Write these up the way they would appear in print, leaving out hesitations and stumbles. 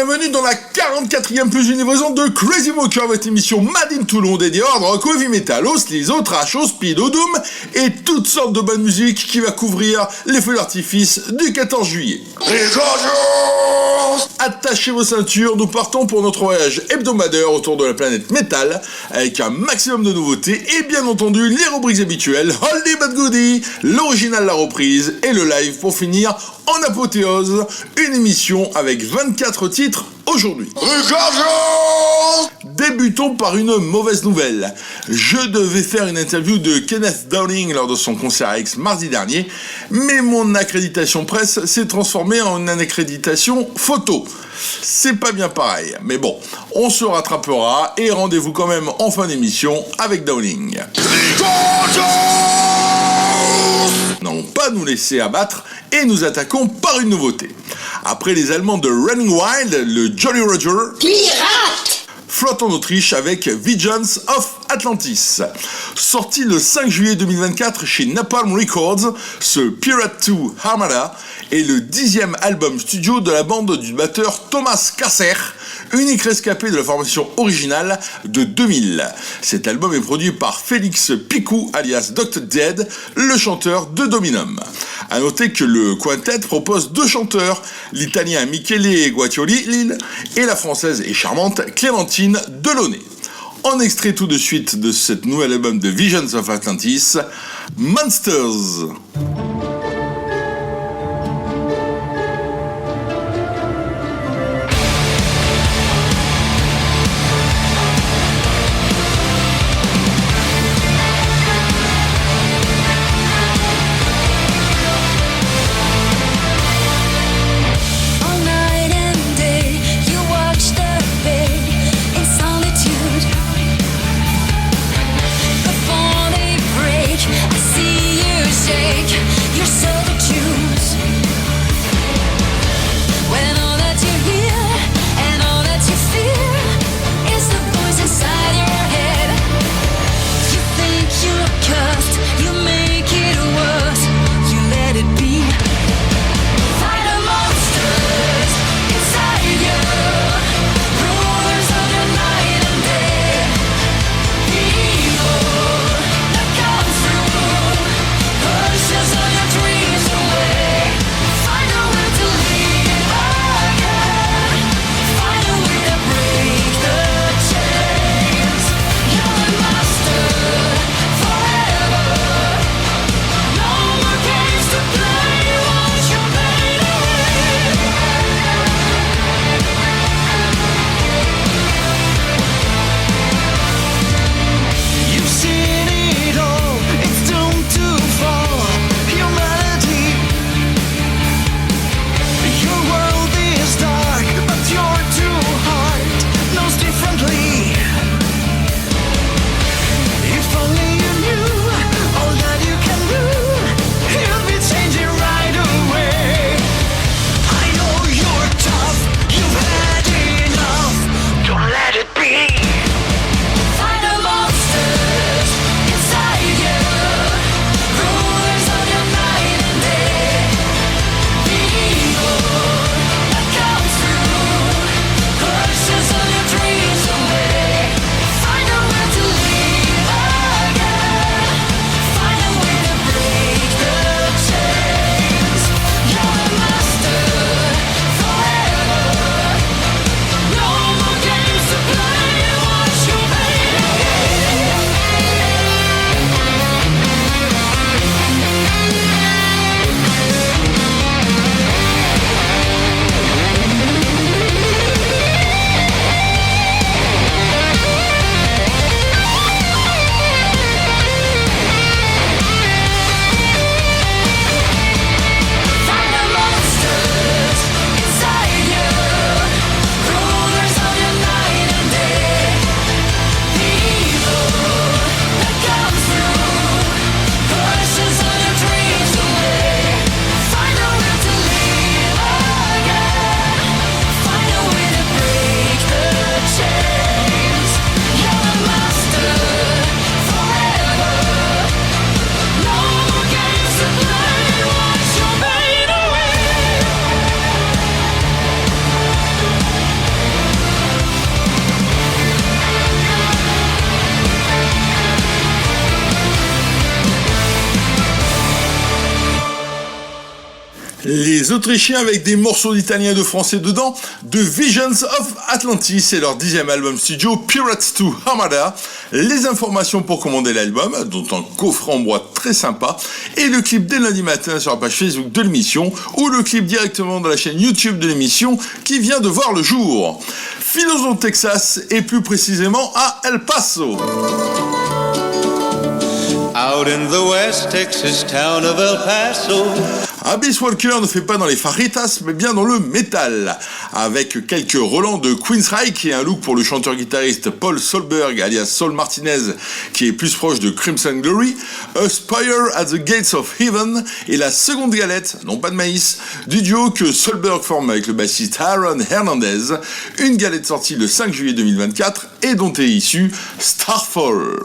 bienvenue dans la 44e plus une livraison de Crazy Walker, votre émission Made in Toulon dédiée au hard rock, au heavy metal, au sleaze, au trash, au speed, au doom et toutes sortes de bonne musique qui va couvrir les feux d'artifice du 14 juillet. Attachez vos ceintures, nous partons pour notre voyage hebdomadaire autour de la planète métal avec un maximum de nouveautés et bien entendu les rubriques habituelles, Oldie but Goodie, l'original, la reprise et le live pour finir en apothéose, une émission avec 24 titres aujourd'hui. Débutons par une mauvaise nouvelle. Je devais faire une interview de Kenneth Downing lors de son concert à Aix mardi dernier, mais mon accréditation presse s'est transformée en une accréditation photo. C'est pas bien pareil, mais bon, on se rattrapera et rendez-vous quand même en fin d'émission avec Downing. N'allons pas nous laisser abattre et nous attaquons par une nouveauté. Après les Allemands de Running Wild, le Jolly Roger Pirate flotte en Autriche avec Visions of Atlantis. Sorti le 5 juillet 2024 chez Napalm Records, ce Pirate 2 Armada est le 10e album studio de la bande du batteur Thomas Kasser, unique rescapé de la formation originale de 2000. Cet album est produit par Félix Picou, alias Dr. Dead, le chanteur de Dominum. A noter que le quintet propose deux chanteurs, l'italien Michele Guaccioli et la française et charmante Clémentine Delaunay. En extrait tout de suite de cet nouvel album de Visions of Atlantis, Monsters. Before they break, I see you shake. You're Les Autrichiens avec des morceaux d'italien et de français dedans, The Visions of Atlantis et leur 10e album studio Pirates to Armada. Les informations pour commander l'album, dont un coffret en bois très sympa, et le clip dès lundi matin sur la page Facebook de l'émission, ou le clip directement de la chaîne YouTube de l'émission qui vient de voir le jour. Filons au Texas et plus précisément à El Paso. Out in the West Texas town of El Paso. Abyss Walker ne fait pas dans les faritas, mais bien dans le métal, avec quelques relents de Queensryche et un look pour le chanteur-guitariste Paul Solberg, alias Saul Martinez, qui est plus proche de Crimson Glory, A Spire at the Gates of Heaven est la seconde galette, non pas de maïs, du duo que Solberg forme avec le bassiste Aaron Hernandez, une galette sortie le 5 juillet 2024 et dont est issu Starfall.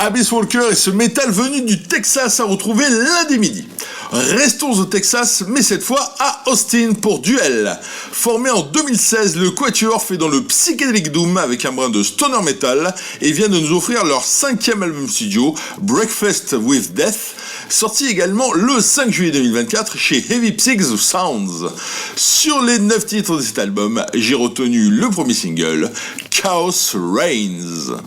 Abyss Walker et ce métal venu du Texas à retrouver lundi midi. Restons au Texas, mais cette fois à Austin pour Duel. Formé en 2016, le Quatuor fait dans le psychédélique doom avec un brin de stoner metal et vient de nous offrir leur 5e album studio, Breakfast with Death, sorti également le 5 juillet 2024 chez Heavy Pigs Sounds. Sur les 9 titres de cet album, j'ai retenu le premier single, Chaos Reigns.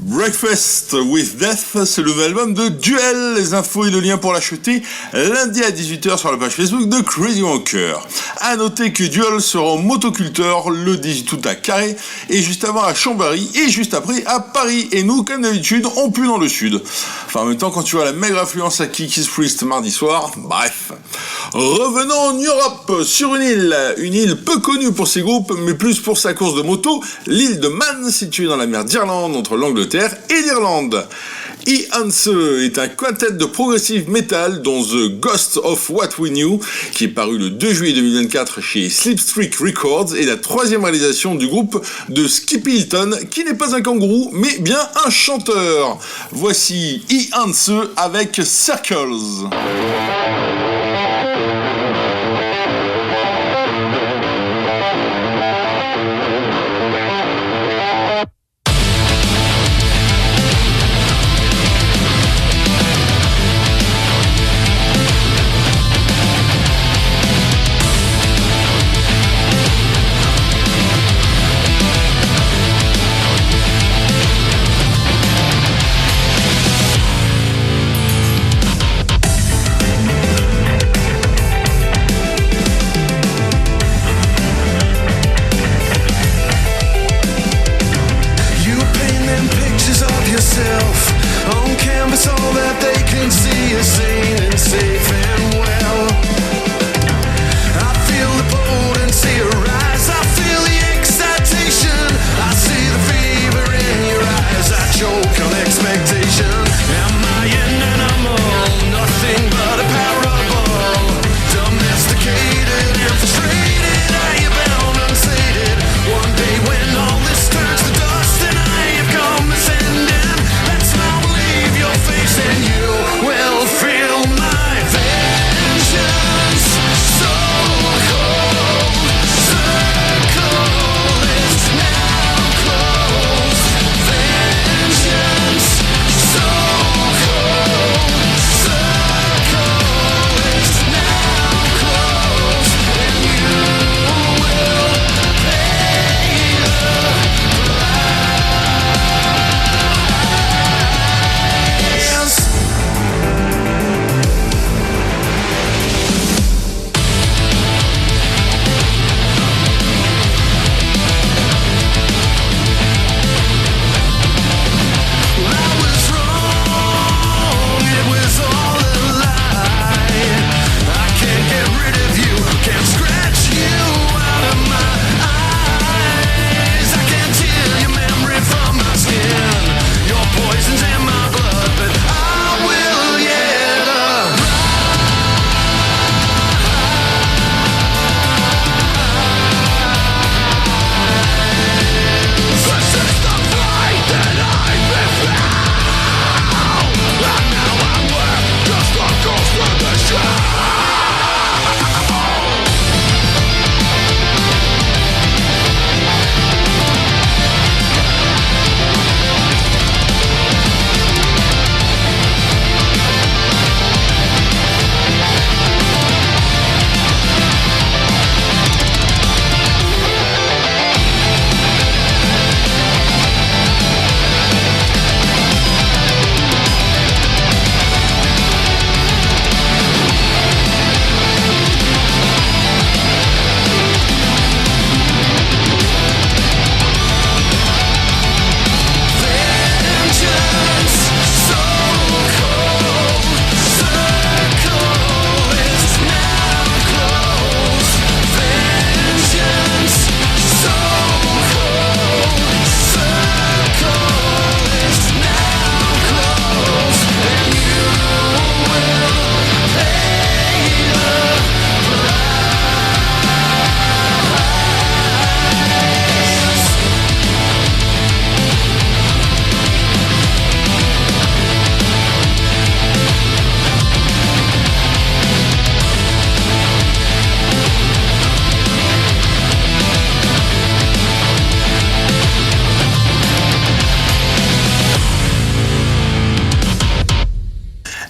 Breakfast with Death, c'est le nouvel album de Duel. Les infos et le lien pour l'acheter lundi à 18h sur la page Facebook de Crazy Walker. A noter que Duel sera en motoculteur le 18 août à Carré et juste avant à Chambéry et juste après à Paris. Et nous, comme d'habitude, on pue dans le sud. Enfin, en même temps, quand tu vois la maigre affluence à Kiki's Priest mardi soir, bref. Revenons en Europe, sur une île peu connue pour ses groupes, mais plus pour sa course de moto, l'île de Man, située dans la mer d'Irlande, entre l'Angleterre et l'Irlande. Ii-Hanse est un quintet de progressive metal dont The Ghost of What We Knew, qui est paru le 2 juillet 2024 chez Slipstreak Records, est la troisième réalisation du groupe de Skippy Hilton, qui n'est pas un kangourou, mais bien un chanteur. Voici Ii-Hanse avec Circles.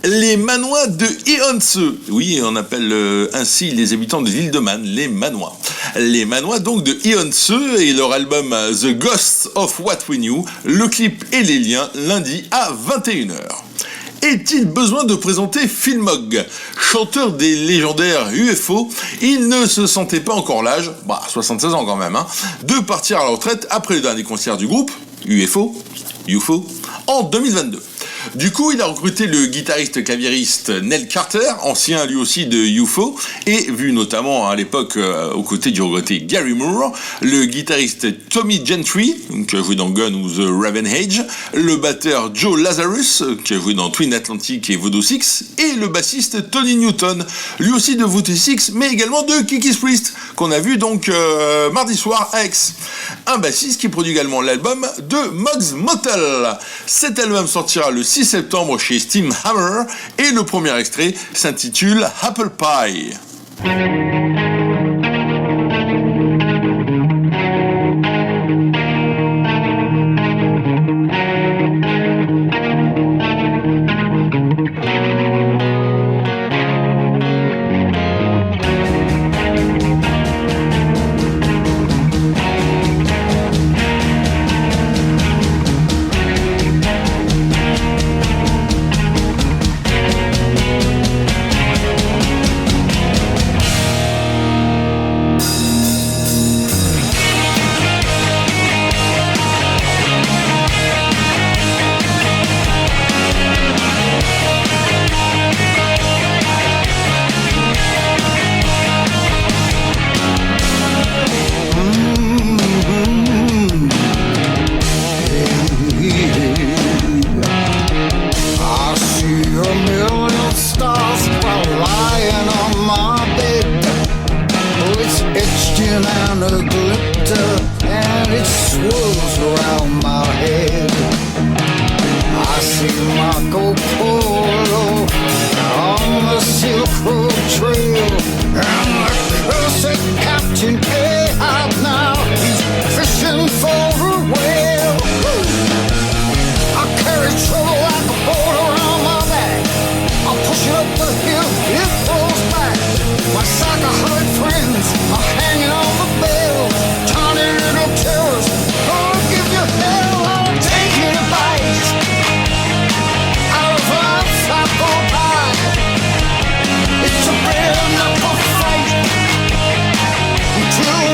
Les Manois de Ii-Hanse. Oui, on appelle ainsi les habitants de l'île de Man, les Manois. Les Manois donc de Ii-Hanse et leur album The Ghost of What We Knew, le clip et les liens lundi à 21h. Est-il besoin de présenter Phil Mogg, chanteur des légendaires UFO? Il ne se sentait pas encore l'âge, 76 ans quand même, de partir à la retraite après le dernier concert du groupe, UFO, en 2022. Du coup, il a recruté le guitariste claviériste Nell Carter, ancien lui aussi de UFO, et vu notamment à l'époque aux côtés du regretté Gary Moore, le guitariste Tommy Gentry, qui a joué dans Gun ou The Raven Age, le batteur Joe Lazarus, qui a joué dans Twin Atlantic et Voodoo Six, et le bassiste Tony Newton, lui aussi de Voodoo Six, mais également de Kiki's Priest, qu'on a vu donc mardi soir à Aix. Un bassiste qui produit également l'album de Moggs Motel. Cet album sortira le 6 septembre chez Steam Hammer et le premier extrait s'intitule Apple Pie. Till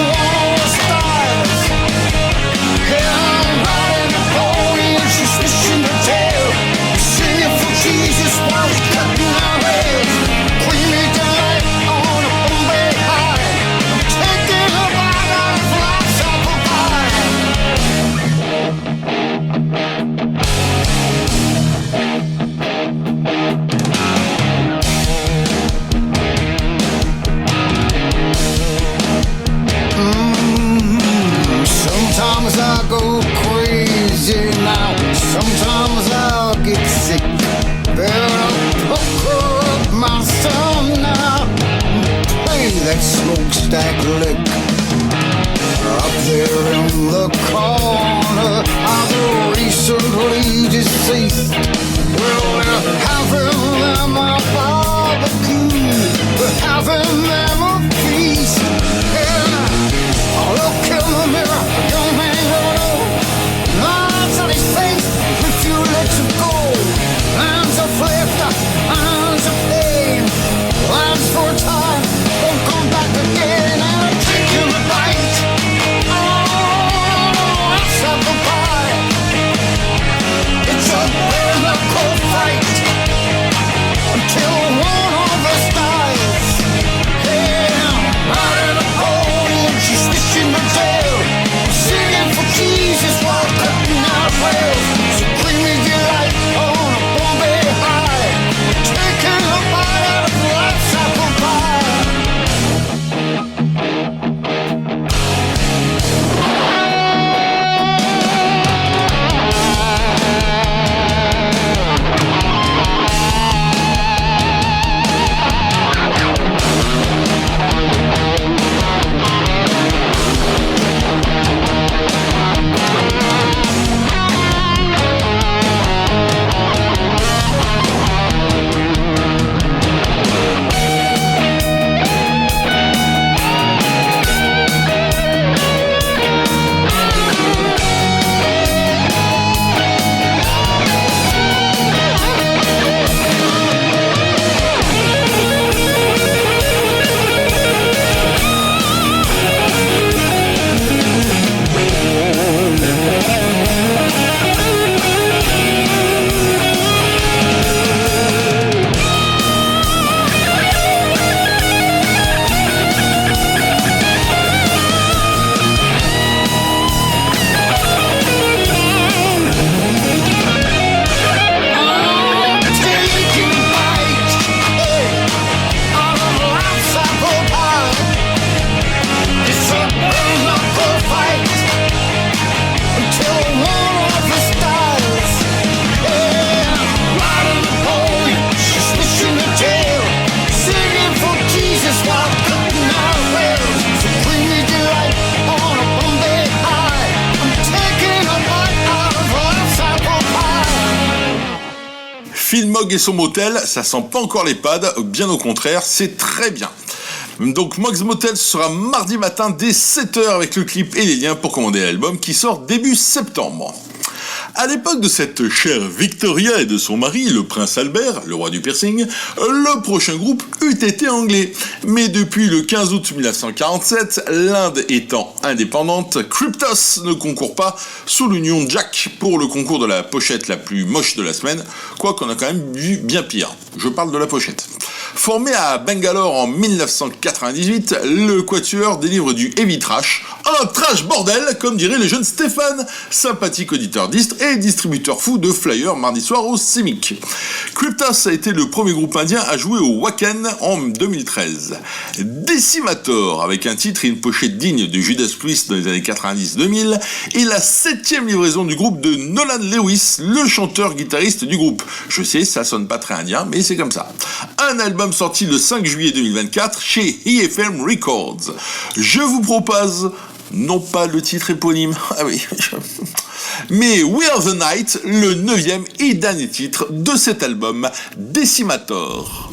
Phil Mogg et son motel, ça sent pas encore les pads, bien au contraire, c'est très bien. Donc Mogg's Motel sera mardi matin dès 7h avec le clip et les liens pour commander l'album qui sort début septembre. À l'époque de cette chère Victoria et de son mari, le prince Albert, le roi du piercing, le prochain groupe eût été anglais. Mais depuis le 15 août 1947, l'Inde étant indépendante, Cryptos ne concourt pas sous l'union Jack pour le concours de la pochette la plus moche de la semaine, quoique on a quand même vu bien pire. Je parle de la pochette. Formé à Bangalore en 1998, le Quatuor délivre du heavy trash, un trash bordel, comme dirait le jeune Stéphane, sympathique auditeur d'Istres et distributeur fou de flyers mardi soir au CIMIC. Cryptos a été le premier groupe indien à jouer au Wacken en 2013. Decimator, avec un titre et une pochette digne de Judas Priest dans les années 90-2000, est la 7e livraison du groupe de Nolan Lewis, le chanteur-guitariste du groupe. Je sais, ça sonne pas très indien, mais c'est comme ça. Un album sorti le 5 juillet 2024 chez EFM Records. Je vous propose, non pas le titre éponyme, mais We Are the Night, le 9e et dernier titre de cet album, Decimator.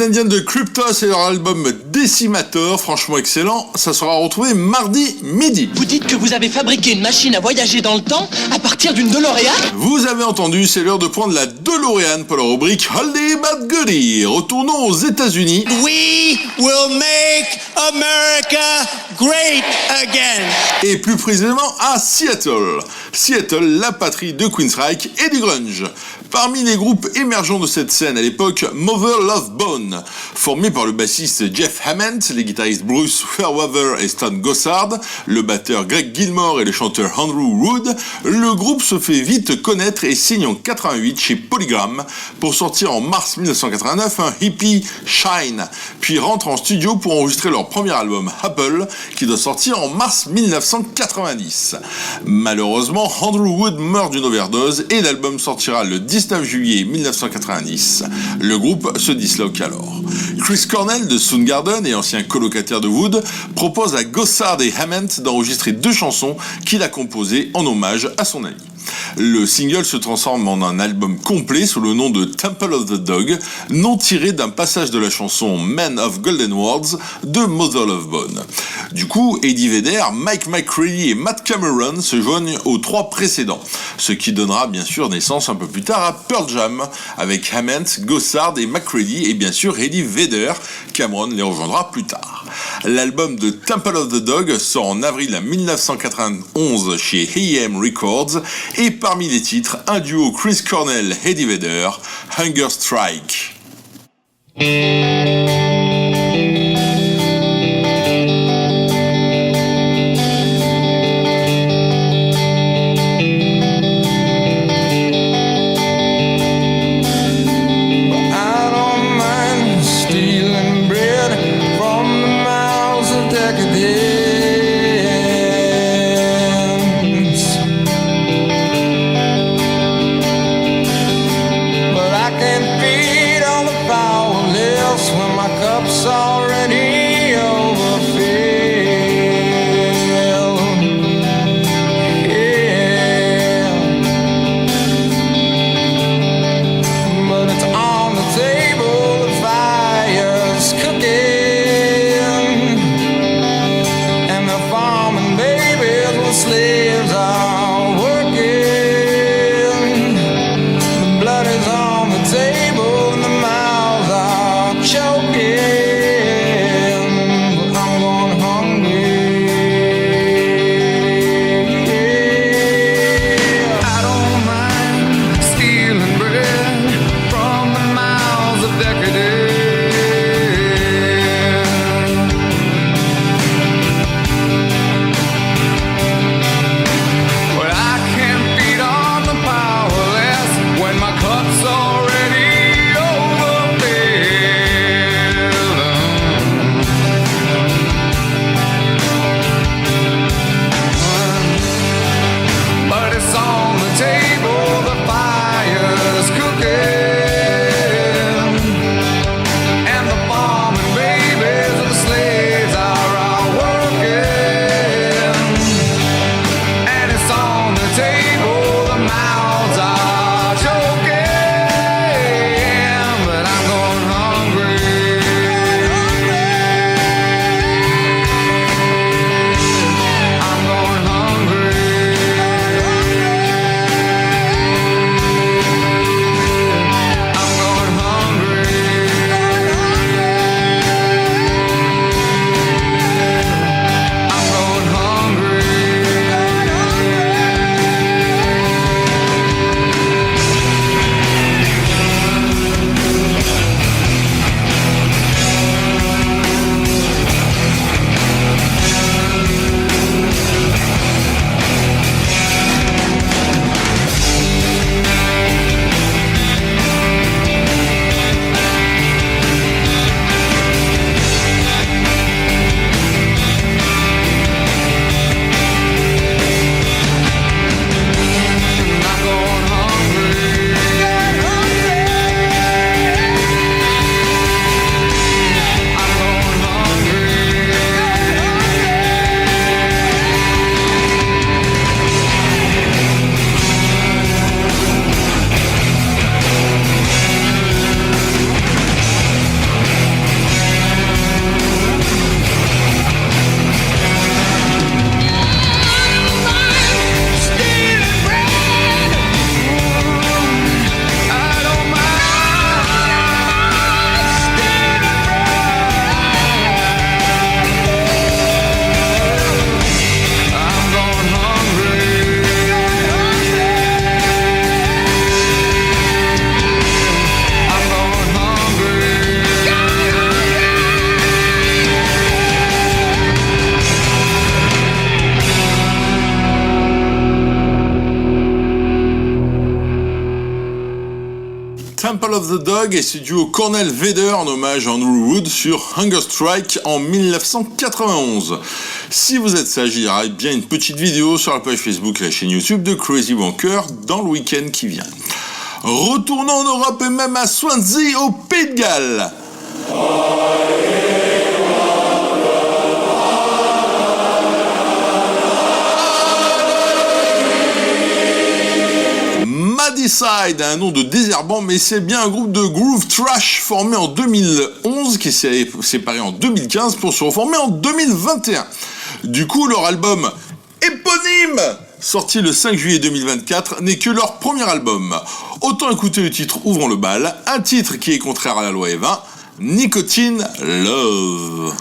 Les Indiens de Kryptos et leur album Decimator, franchement excellent, ça sera retrouvé mardi midi. Vous dites que vous avez fabriqué une machine à voyager dans le temps à partir d'une DeLorean ? Vous avez entendu, c'est l'heure de prendre la DeLorean pour la rubrique Oldie but Goodie. Retournons aux États-Unis. We will make America great again. Et plus précisément à Seattle. Seattle, la patrie de Queensryche et du grunge. Parmi les groupes émergents de cette scène à l'époque, Mother Love Bone, formé par le bassiste Jeff Hammond, les guitaristes Bruce Fairweather et Stan Gossard, le batteur Greg Gilmore et le chanteur Andrew Wood, le groupe se fait vite connaître et signe en 88 chez Polygram pour sortir en mars 1989 un hippie Shine, puis rentre en studio pour enregistrer leur premier album Apple qui doit sortir en mars 1990. Malheureusement, Andrew Wood meurt d'une overdose et l'album sortira le 19 juillet 1990. Le groupe se disloque alors. Chris Cornell de Soundgarden et ancien colocataire de Wood propose à Gossard et Hammond d'enregistrer 2 chansons qu'il a composées en hommage à son ami. Le single se transforme en un album complet sous le nom de Temple of the Dog, nom tiré d'un passage de la chanson Man of Golden Words de Mother Love Bone. Du coup, Eddie Vedder, Mike McCready et Matt Cameron se joignent aux 3 précédents, ce qui donnera bien sûr naissance un peu plus tard à Pearl Jam, avec Hammond, Gossard et McCready et bien sûr Eddie Vedder. Cameron les rejoindra plus tard. L'album de Temple of the Dog sort en avril 1991 chez A&M Records et parmi les titres, un duo Chris Cornell et Eddie Vedder, Hunger Strike. Table and the mouths are choking. Call of the Dog et ce duo Cornell Vader en hommage à Andrew Wood sur Hunger Strike en 1991. Si vous êtes sage, il y aura bien une petite vidéo sur la page Facebook et la chaîne YouTube de Crazy Wanker dans le week-end qui vient. Retournons en Europe et même à Swansea au Pays de Galles. Madicide a un nom de désherbant, mais c'est bien un groupe de groove trash formé en 2011 qui s'est séparé en 2015 pour se reformer en 2021. Du coup, leur album éponyme, sorti le 5 juillet 2024, n'est que leur premier album. Autant écouter le titre Ouvrons le bal, un titre qui est contraire à la loi Evin, Nicotine Love.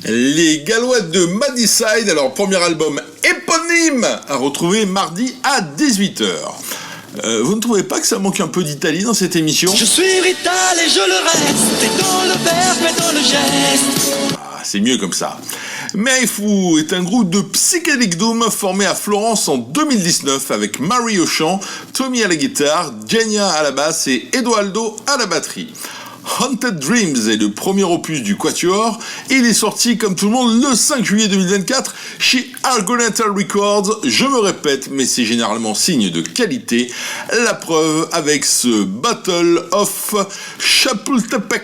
Les Gallois de Madicide, leur premier album éponyme, à retrouver mardi à 18h. Vous ne trouvez pas que ça manque un peu d'Italie dans cette émission ? Je suis Rital et je le reste, et dans le verbe et dans le geste. Ah, c'est mieux comme ça. Merifou est un groupe de psychedelic doom formé à Florence en 2019 avec Marie au chant, Tommy à la guitare, Genia à la basse et Eduardo à la batterie. Haunted Dreams est le premier opus du Quatuor et il est sorti comme tout le monde le 5 juillet 2024 chez Argonaut Records. Je me répète, mais c'est généralement signe de qualité. La preuve avec ce Battle of Chapultepec.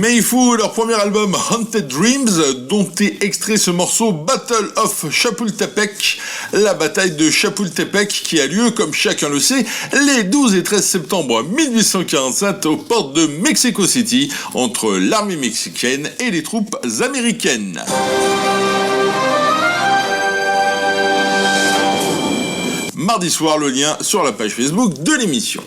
Mayfu, leur premier album Haunted Dreams, dont est extrait ce morceau Battle of Chapultepec, la bataille de Chapultepec qui a lieu, comme chacun le sait, les 12 et 13 septembre 1847 aux portes de Mexico City, entre l'armée mexicaine et les troupes américaines. Mardi soir, le lien sur la page Facebook de l'émission.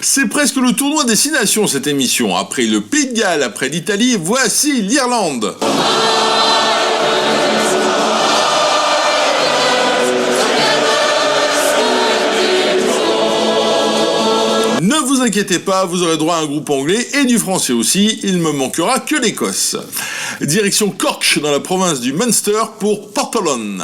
C'est presque le tournoi destination cette émission. Après le Pays de Galles, après l'Italie, voici l'Irlande. Ne vous inquiétez pas, vous aurez droit à un groupe anglais et du français aussi, il ne me manquera que l'Écosse. Direction Cork dans la province du Munster pour Portalon.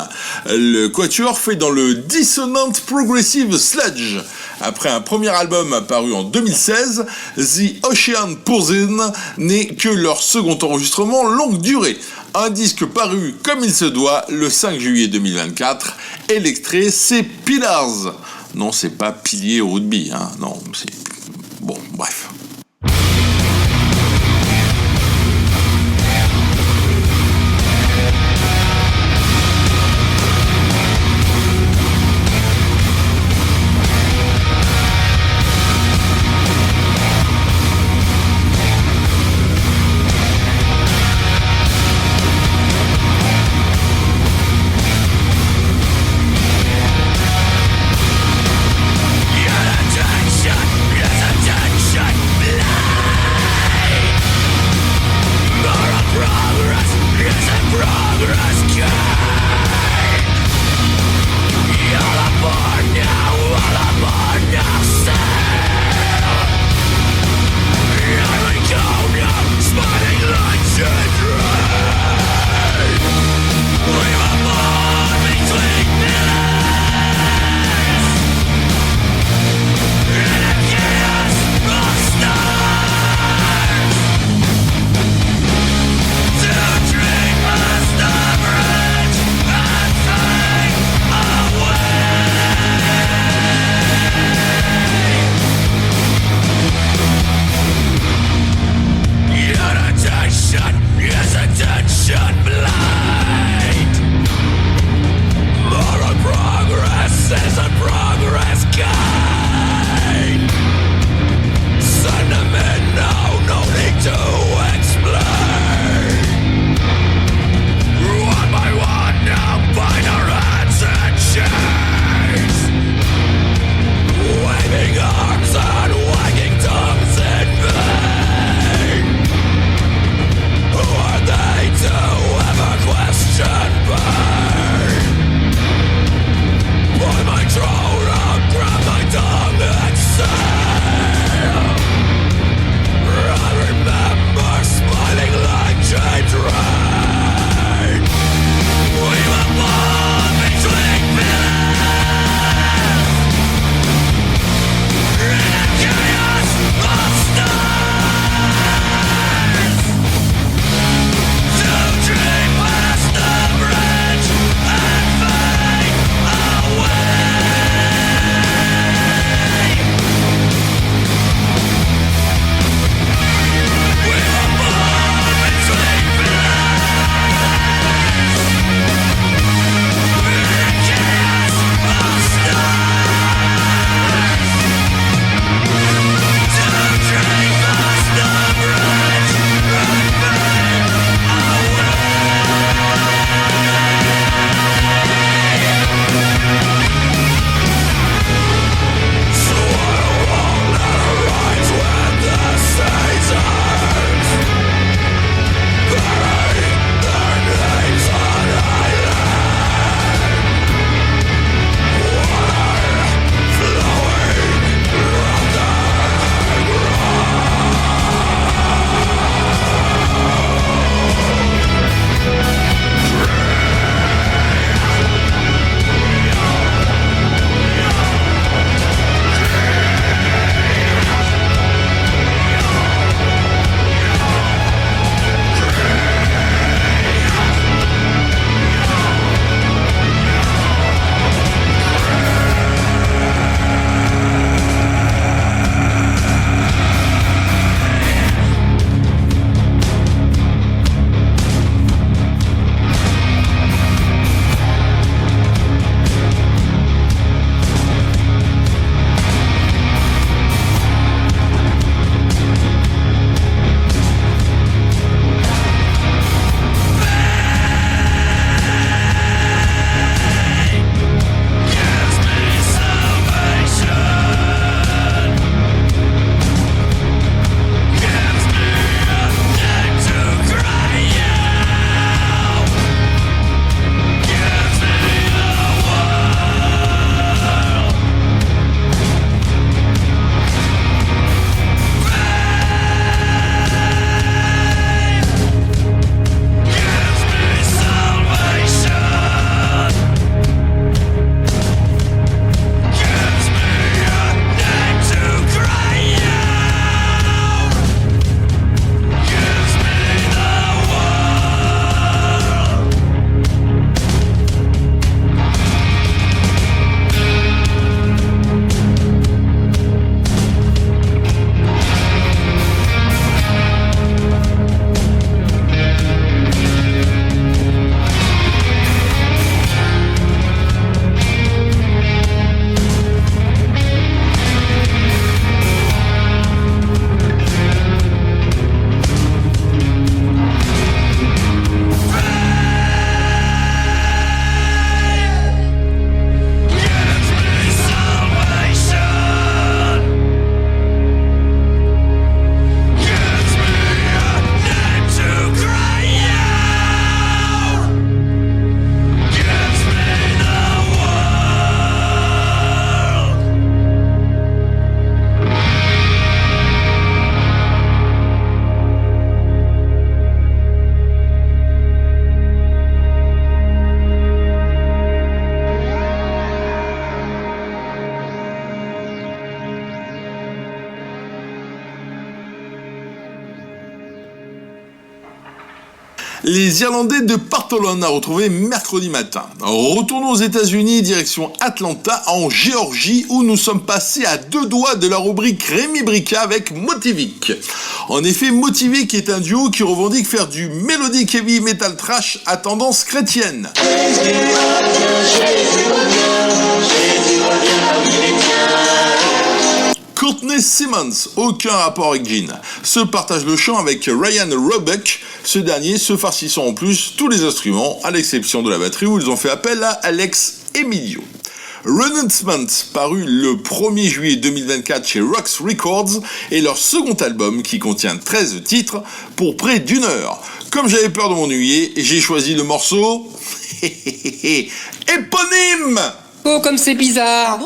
Le quatuor fait dans le Dissonant Progressive Sludge. Après un premier album apparu en 2016, The Ocean Poison n'est que leur second enregistrement longue durée. Un disque paru comme il se doit le 5 juillet 2024 et l'extrait c'est Pillars. Non, c'est pas pilier au rugby, hein. Non, c'est... Bon, bref. Attention, Les Irlandais de Partholon a retrouvé mercredi matin. Retournons aux États-Unis, direction Atlanta, en Géorgie, où nous sommes passés à 2 doigts de la rubrique Rémi Brica avec Motivik. En effet, Motivik est un duo qui revendique faire du melodic heavy metal trash à tendance chrétienne. Courtney Simmons, aucun rapport avec Gene, se partage le chant avec Ryan Roebuck, ce dernier se farcissant en plus tous les instruments, à l'exception de la batterie où ils ont fait appel à Alex Emilio. Renouncement, paru le 1er juillet 2024 chez Rox Records, est leur second album qui contient 13 titres pour près d'1 heure. Comme j'avais peur de m'ennuyer, j'ai choisi le morceau éponyme. Oh, comme c'est bizarre.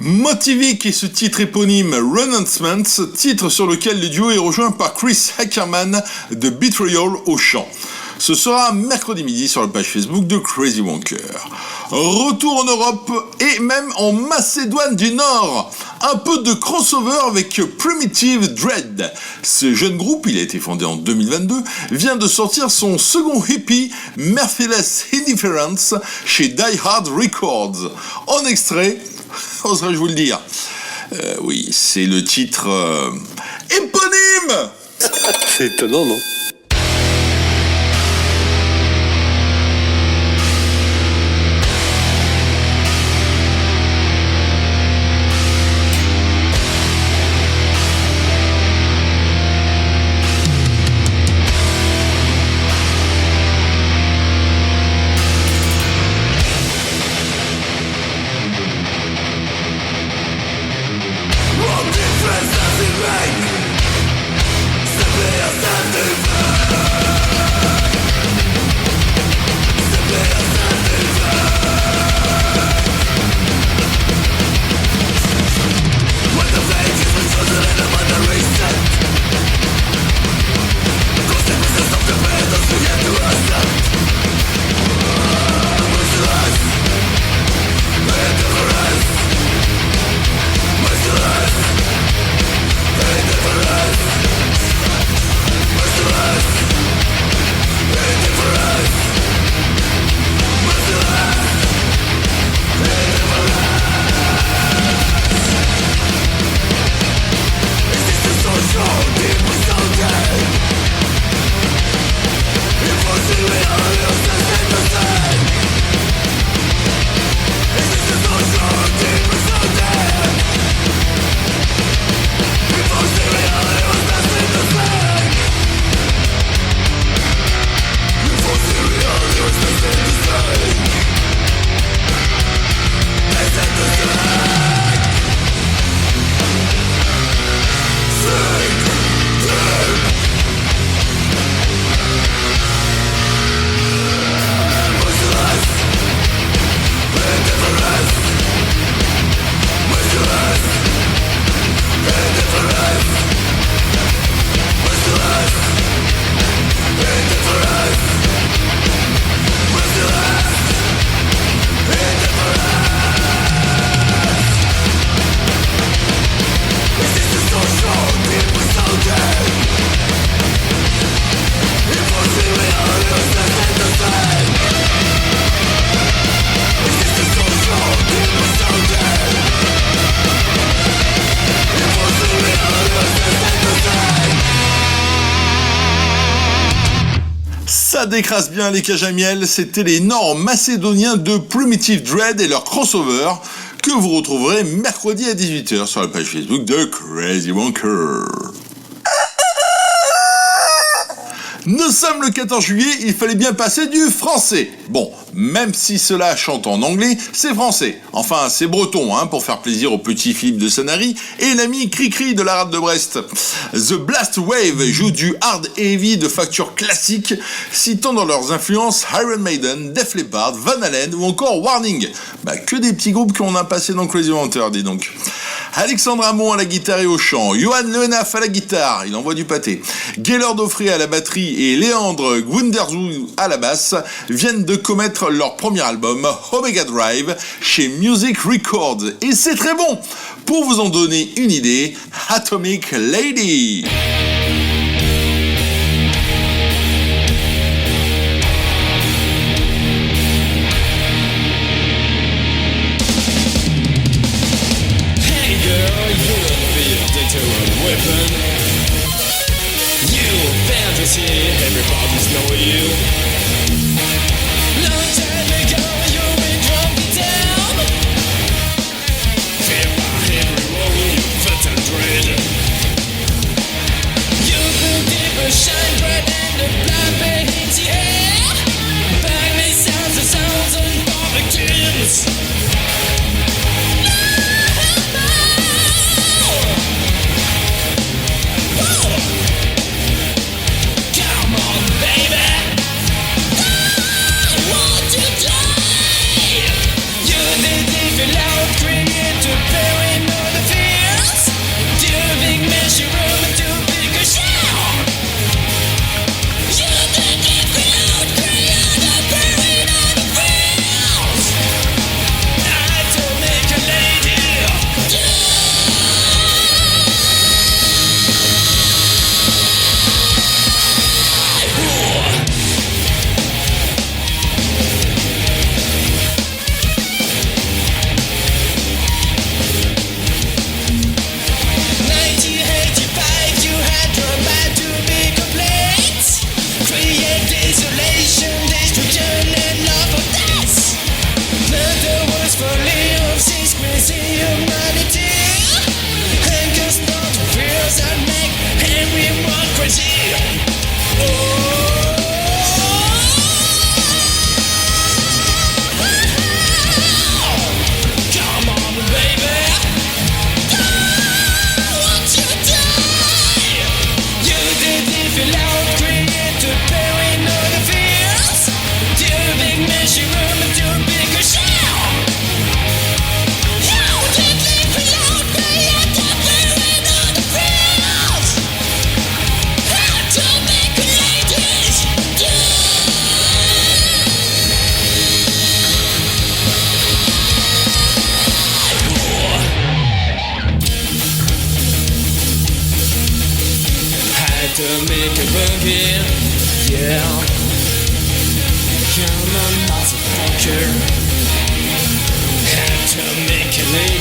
Motivik et ce titre éponyme Renouncement, titre sur lequel le duo est rejoint par Chris Ackerman de Betrayal au chant. Ce Ce sera mercredi midi sur la page Facebook de Crazy Wonker. Retour en Europe et même en Macédoine du Nord. Un peu de crossover avec Primitive Dread. Ce jeune groupe, il a été fondé en 2022, vient de sortir son second hippie, Merciless Indifference, chez Die Hard Records. En extrait, oserais-je vous le dire, oui, c'est le titre éponyme. C'est étonnant, non? Ça décrasse bien les cages à miel, c'était les Nord-Macédoniens de Primitive Dread et leur crossover que vous retrouverez mercredi à 18h sur la page Facebook de Crazy Wonker. Nous sommes le 14 juillet, il fallait bien passer du français. Bon, même si cela chante en anglais, c'est français. Enfin, c'est breton, pour faire plaisir au petit Philippe de Sanary et l'ami Cricri de la rade de Brest. The Blast Wave joue du hard heavy de facture classique, citant dans leurs influences Iron Maiden, Def Leppard, Van Halen ou encore Warning. Que des petits groupes qu'on a passés dans Crazy Hunter, dis donc. Alexandre Hamon à la guitare et au chant, Johan Lehenaf à la guitare, il envoie du pâté, Gaylord Offray à la batterie et Léandre Gwunderzou à la basse viennent de commettre leur premier album Omega Drive chez Music Records et c'est très bon. Pour vous en donner une idée, Atomic Lady. Everybody's know you. Long time ago, you've been drunk down. Fear by Henry Rowe, you fit and dread. again. Yeah. Come on, motherfucker. Had to make a lady.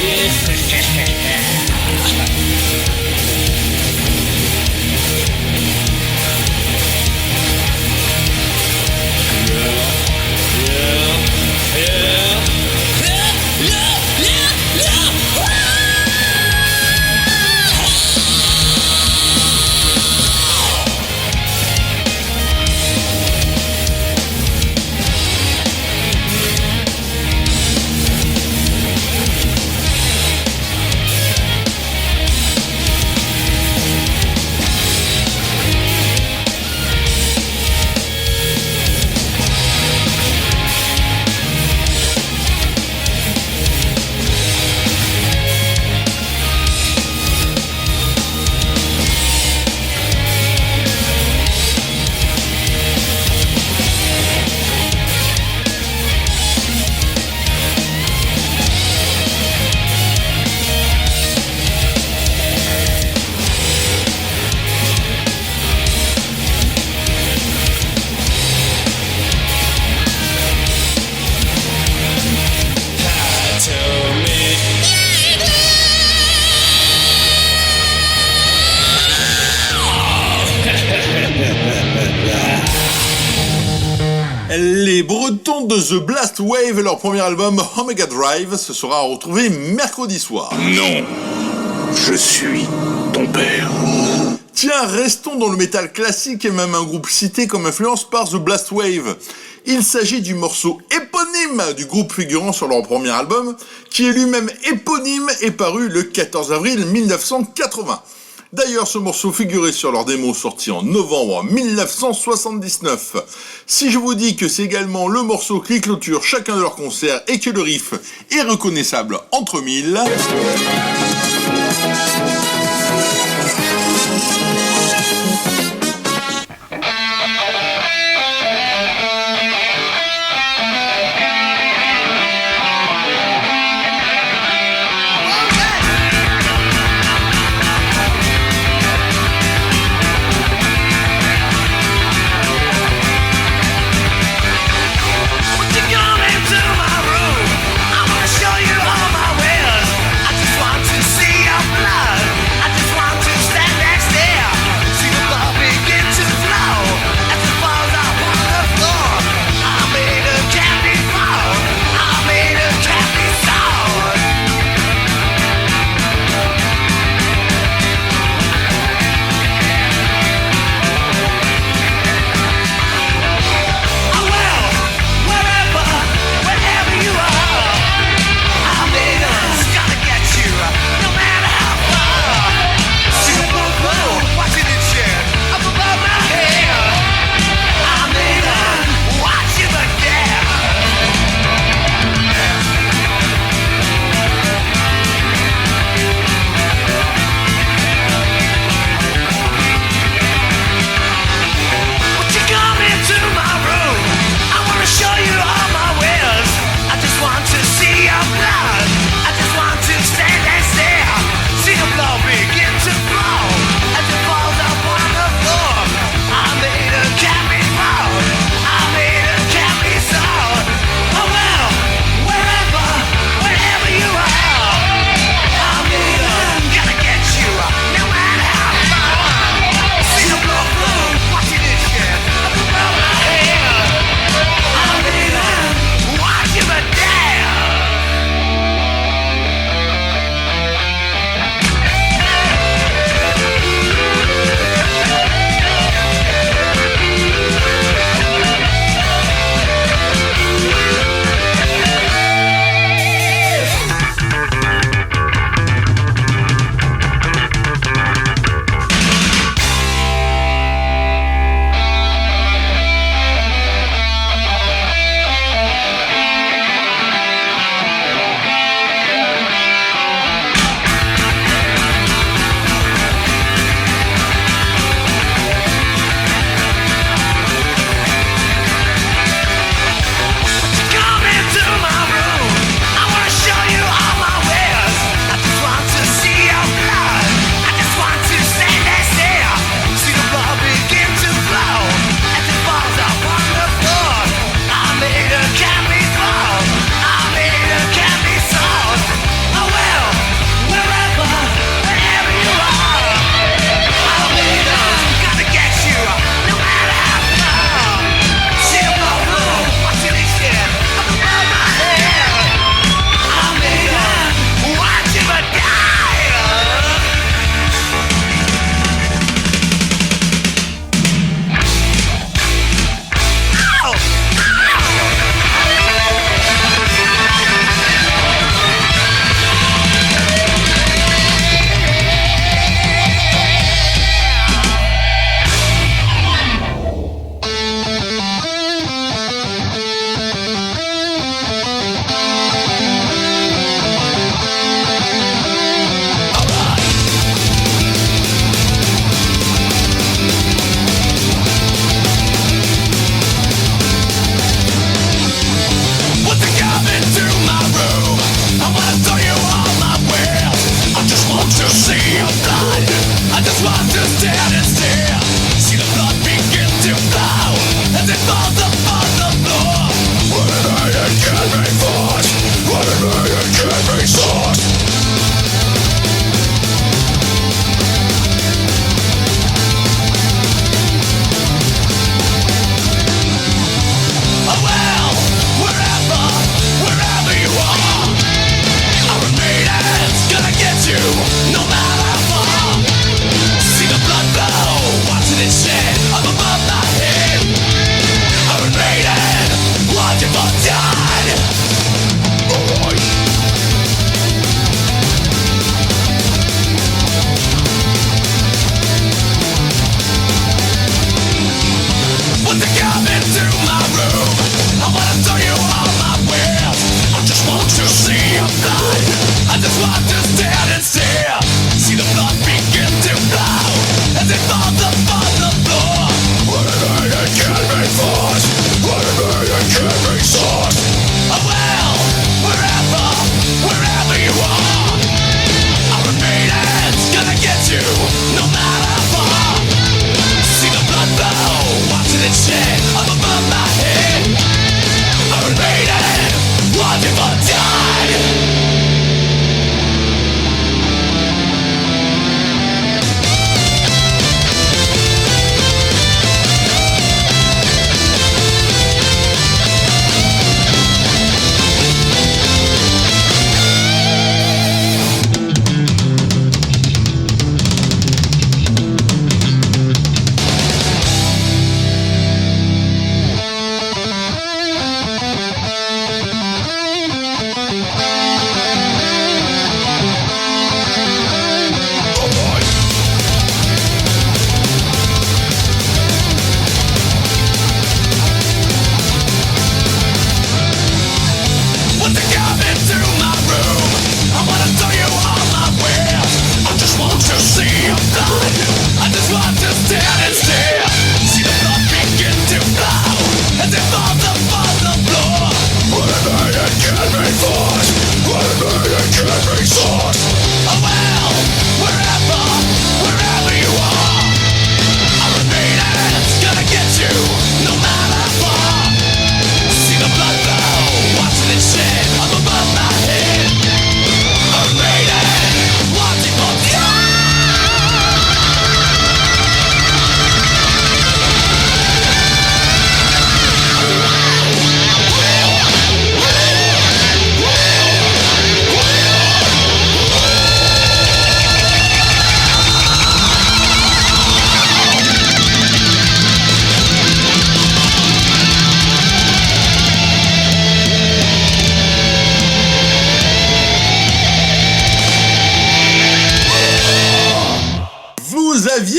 Les Bretons de The Blast Wave et leur premier album Omega Drive se sera retrouvé mercredi soir. Non, je suis ton père. Tiens, restons dans le métal classique et même un groupe cité comme influence par The Blast Wave. Il s'agit du morceau éponyme du groupe figurant sur leur premier album, qui est lui-même éponyme et paru le 14 avril 1980. D'ailleurs, ce morceau figurait sur leur démo sorti en novembre 1979. Si je vous dis que c'est également le morceau qui clôture chacun de leurs concerts et que le riff est reconnaissable entre mille... Show you all my wares. I just want to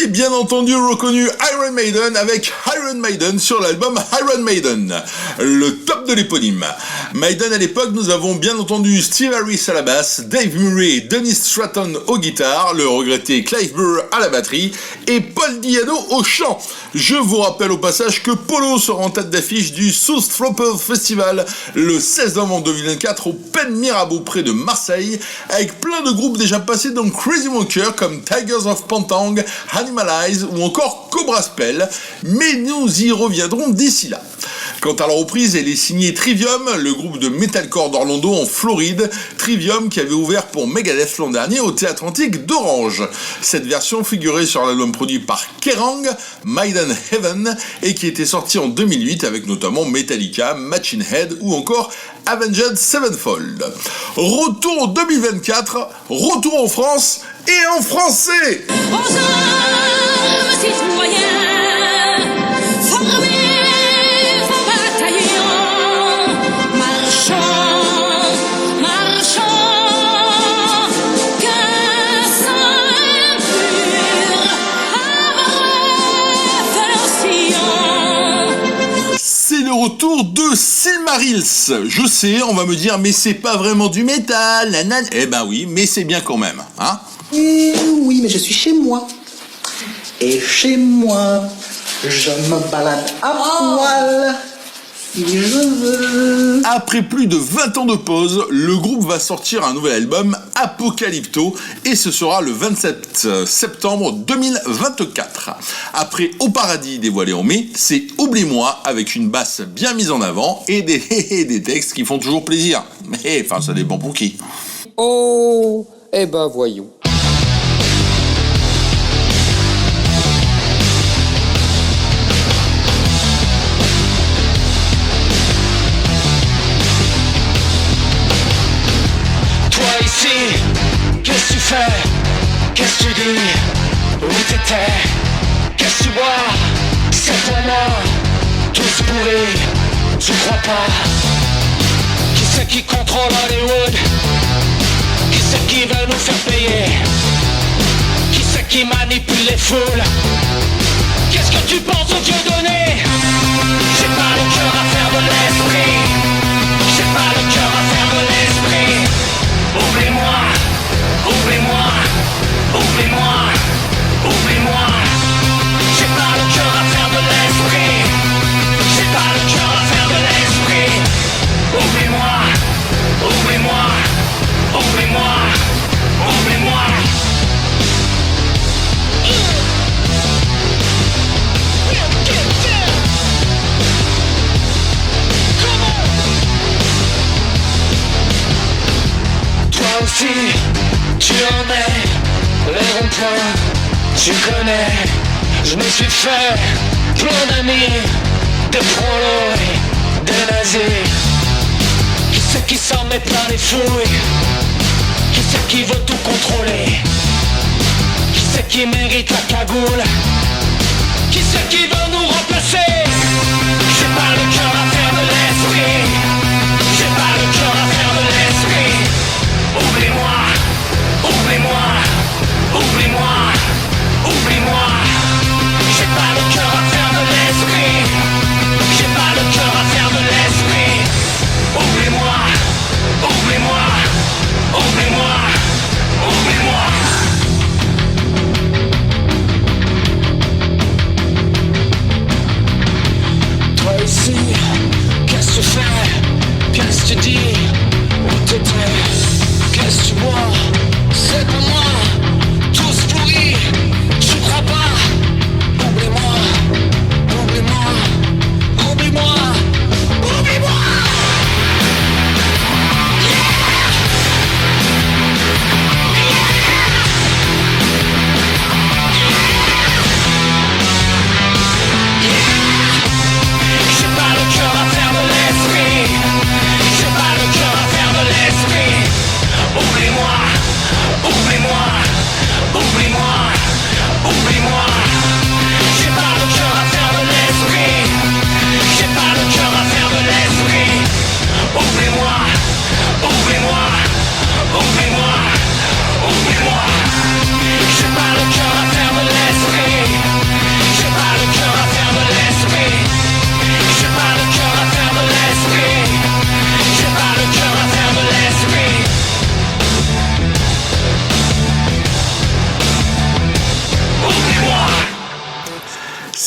aviez bien entendu reconnu Iron Maiden avec Iron Maiden sur l'album Iron Maiden, le top de l'éponyme. Maiden à l'époque, nous avons bien entendu Steve Harris à la basse, Dave Murray et Dennis Stratton aux guitares, le regretté Clive Burr à la batterie et Paul Di'Anno au chant. Je vous rappelle au passage que Polo sera en tête d'affiche du South Tropez Festival le 16 novembre 2024 au Pen Mirabeau près de Marseille, avec plein de groupes déjà passés dans Crazy Monker comme Tigers of Pantang, Animalize ou encore Cobra Spell, mais nous y reviendrons d'ici là. Quant à la reprise, elle est signée Trivium, le groupe de metalcore d'Orlando en Floride, Trivium qui avait ouvert pour Megadeth l'an dernier au Théâtre Antique d'Orange. Cette version figurait sur l'album produit par Kerrang, Maiden Heaven, et qui était sorti en 2008 avec notamment Metallica, Machine Head ou encore Avenged Sevenfold. Retour en 2024, retour en France et en français. Aux hommes citoyens, formez vos bataillons, marchons, marchons, qu'un sang impur abreuve nos sillons. C'est le retour de Silmarils. Je sais, on va me dire, mais c'est pas vraiment du métal, nanana. Eh ben oui, mais c'est bien quand même, hein. Oui, mais je suis chez moi. Et chez moi, je me balade à poil, si je veux. Après plus de 20 ans de pause, le groupe va sortir un nouvel album, Apocalypto, et ce sera le 27 septembre 2024. Après Au Paradis dévoilé en mai, c'est Oublie-moi avec une basse bien mise en avant et des textes qui font toujours plaisir. Mais enfin, ça dépend pour qui. Oh, eh ben voyons. Toi ici, qu'est-ce que tu fais? Qu'est-ce que tu dis? Où t'étais? Qu'est-ce que tu bois? C'est pour moi, tous pourris, tu crois pas? Qui c'est qui contrôle Hollywood? Qui c'est qui veut nous faire payer? Qui c'est qui manipule les foules? Qu'est-ce que tu penses aux dieux donnés? J'ai pas le cœur à faire de l'esprit. J'ai pas le cœur à faire de l'esprit. Oublie-moi, oublie-moi, oublie-moi, oublie-moi. J'ai pas le cœur à faire de l'esprit. J'ai pas le cœur à faire de l'esprit. Oublie-moi, oublie-moi, oublie-moi, oublie-moi. Toi aussi, tu en es, les ronds-points, tu connais. Je me suis fait plein d'amis, des prolos et des nazis. Qui c'est qui s'en met plein les fouilles? Qui c'est qui veut tout contrôler? Qui c'est qui mérite la cagoule? Qui c'est qui veut nous remplacer? J'ai pas le cœur à faire de l'esprit. J'ai pas le cœur à faire de l'esprit. Oublie-moi, oublie-moi, oublie-moi, oublie-moi. J'ai pas le cœur à faire de l'esprit. J'ai pas le cœur à faire de l'esprit. Oublie-moi, oublie-moi, oublie-moi, oublie-moi. Toi ici,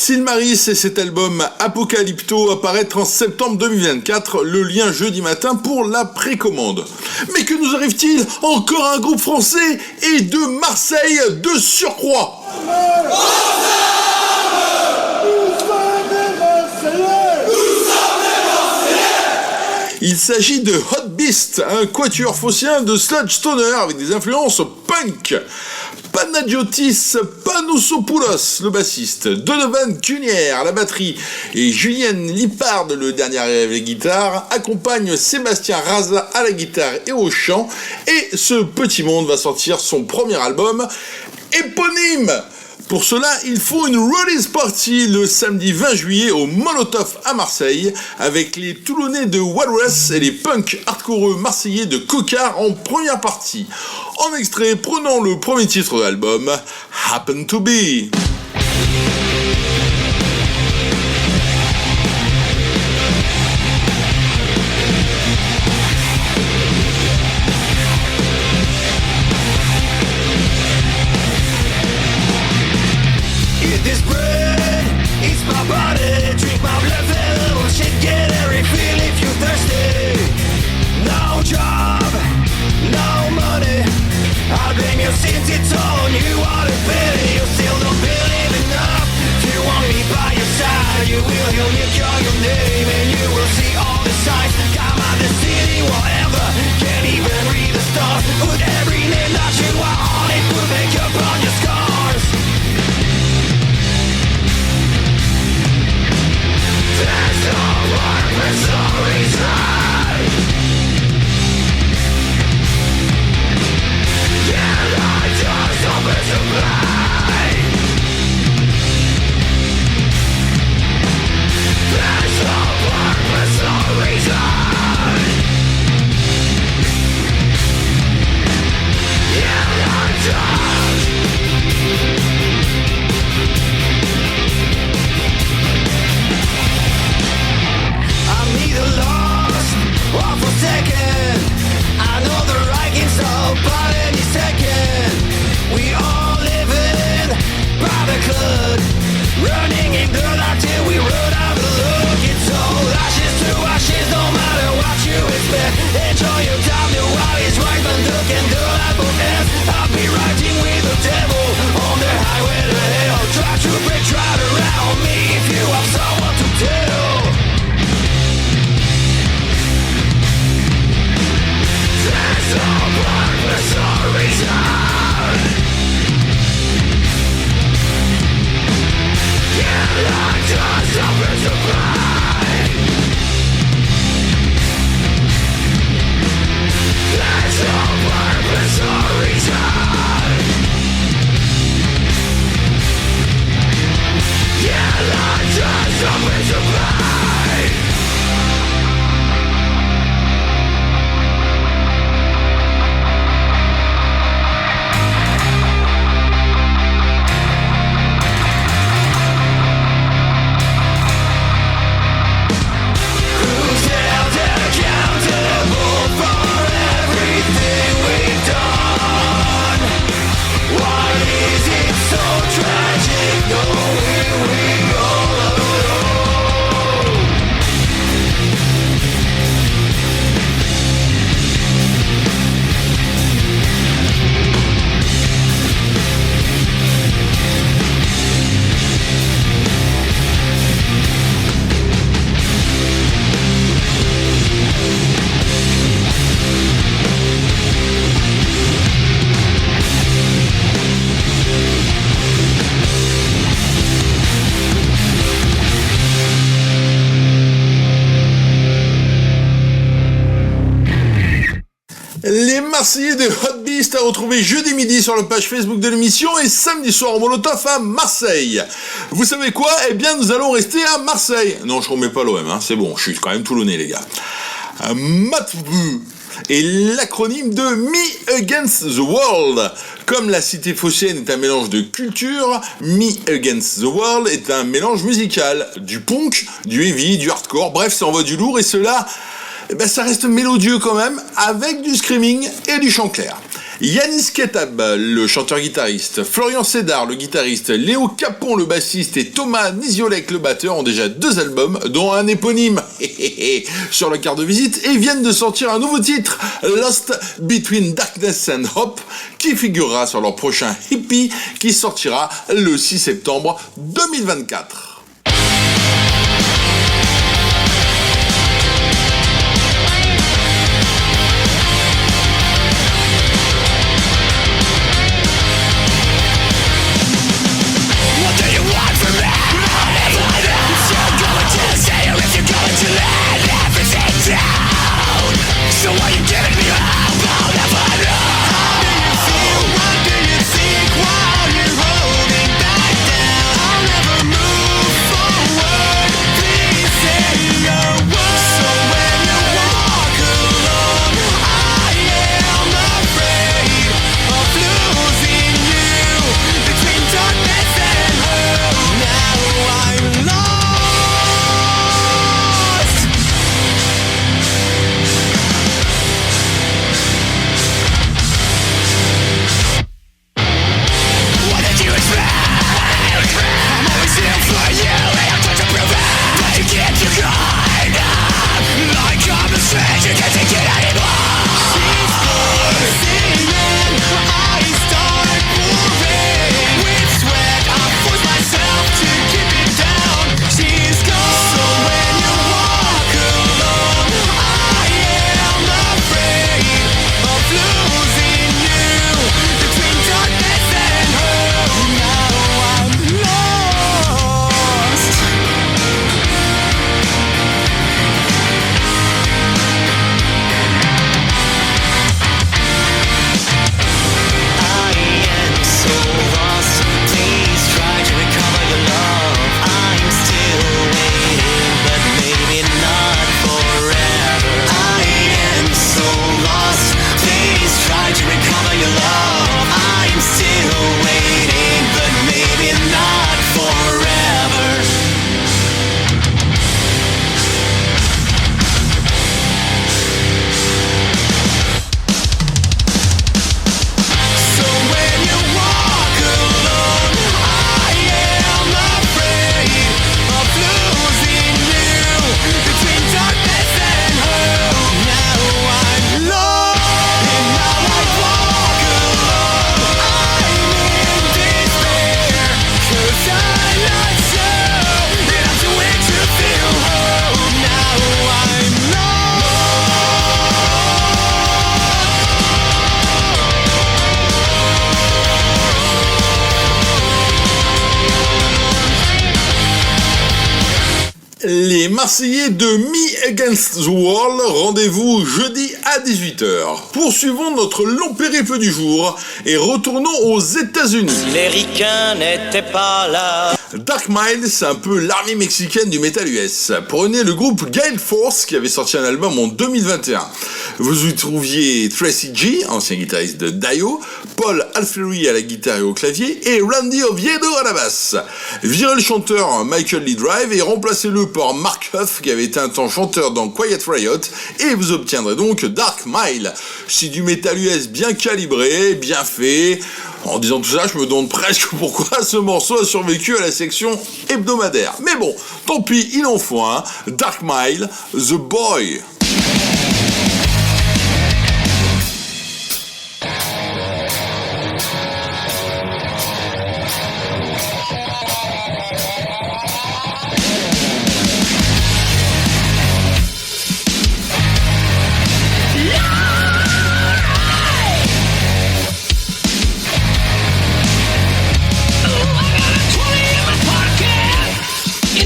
Silmaris et cet album Apocalypto à paraître en septembre 2024, le lien jeudi matin pour la précommande. Mais que nous arrive-t-il? Encore un groupe français et de Marseille de surcroît. Il s'agit de Hot Beast, un quatuor phocéen de sludge stoner avec des influences punk. Panagiotis Panousopoulos, le bassiste, Donovan Cunière à la batterie et Julien Lippard, le dernier à la guitare, accompagnent Sébastien Raza à la guitare et au chant, et ce petit monde va sortir son premier album éponyme. Pour cela, il faut une release party le samedi 20 juillet au Molotov à Marseille, avec les Toulonnais de Walrus et les punks hardcoreux marseillais de Cocard en première partie. En extrait, prenons le premier titre de l'album, Happen to Be. Since it's on you want to pay, you still don't believe enough. If you want me by your side, you will hear me call your name, and you will see all the signs. Come out the city, whatever, can't even read the stars. Put every name that you are on it, put makeup on your scars. There's no one, there's no reason. Running in the light till we run out of luck. It's all ashes to ashes, no matter what you expect. Enjoy your time, the while is right, but look and do that both ends. I'll be riding with the devil on the highway to hell. Try to break right around me if you have someone to tell. There's no purpose or reason. Like just something to play. There's no purpose or reason. Yeah, like just something to play. Les Marseillais de Hot Beast à retrouver jeudi midi sur la page Facebook de l'émission et samedi soir au Molotov à Marseille. Vous savez quoi? Eh bien, nous allons rester à Marseille. Non, je remets pas l'OM, hein. C'est bon, je suis quand même toulonnais, les gars. MATV est l'acronyme de Me Against the World. Comme la cité phocéenne est un mélange de culture, Me Against the World est un mélange musical. Du punk, du heavy, du hardcore, bref, ça envoie du lourd et cela... Eh ben, ça reste mélodieux quand même, avec du screaming et du chant clair. Yanis Ketab, le chanteur-guitariste, Florian Sédar, le guitariste, Léo Capon, le bassiste, et Thomas Niziolek, le batteur, ont déjà 2 albums, dont un éponyme sur la carte de visite, et viennent de sortir un nouveau titre, Lost Between Darkness and Hope, qui figurera sur leur prochain hippie, qui sortira le 6 septembre 2024. So why you giving me hope? I'll never know. How do you feel? What do you think while you're holding back down? I'll never move forward. Please say a word. So when you walk alone, I am afraid of losing you between darkness and hope. Now I'm lost. Les Marseillais de Me Against the World, rendez-vous jeudi à 18h. Poursuivons notre long périple du jour et retournons aux États-Unis. Les ricains n'étaient pas là. Dark Mild, c'est un peu l'armée mexicaine du métal US. Prenez le groupe Gale Force qui avait sorti un album en 2021. Vous y trouviez Tracy G, ancien guitariste de Dio, Paul Alfieri à la guitare et au clavier et Randy Oviedo à la basse. Virez le chanteur Michael Lee Drive et remplacez-le par Mark Huff qui avait été un temps chanteur dans Quiet Riot et vous obtiendrez donc Dark Mile. C'est du métal US bien calibré, bien fait. En disant tout ça, je me demande presque pourquoi ce morceau a survécu à la section hebdomadaire. Mais bon, tant pis, il en faut un. Dark Mile, The Boy.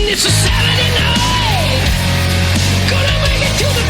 It's a Saturday night. Gonna make it to the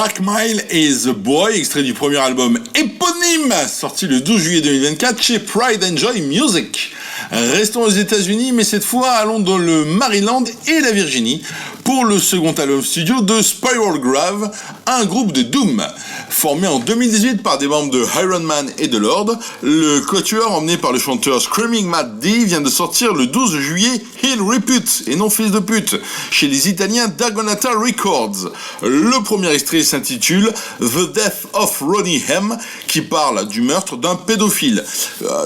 Dark Mile et The Boy, extrait du premier album éponyme, sorti le 12 juillet 2024 chez Pride and Joy Music. Restons aux États-Unis, mais cette fois allons dans le Maryland et la Virginie pour le second album studio de Spiral Grave, un groupe de doom. Formé en 2018 par des membres de Iron Man et de Lord, le quatuor emmené par le chanteur Screaming Mad D vient de sortir le 12 juillet Heel Repute, et non fils de pute, chez les Italiens Dagonata Records. Le premier extrait s'intitule The Death of Ronnie M, qui parle du meurtre d'un pédophile.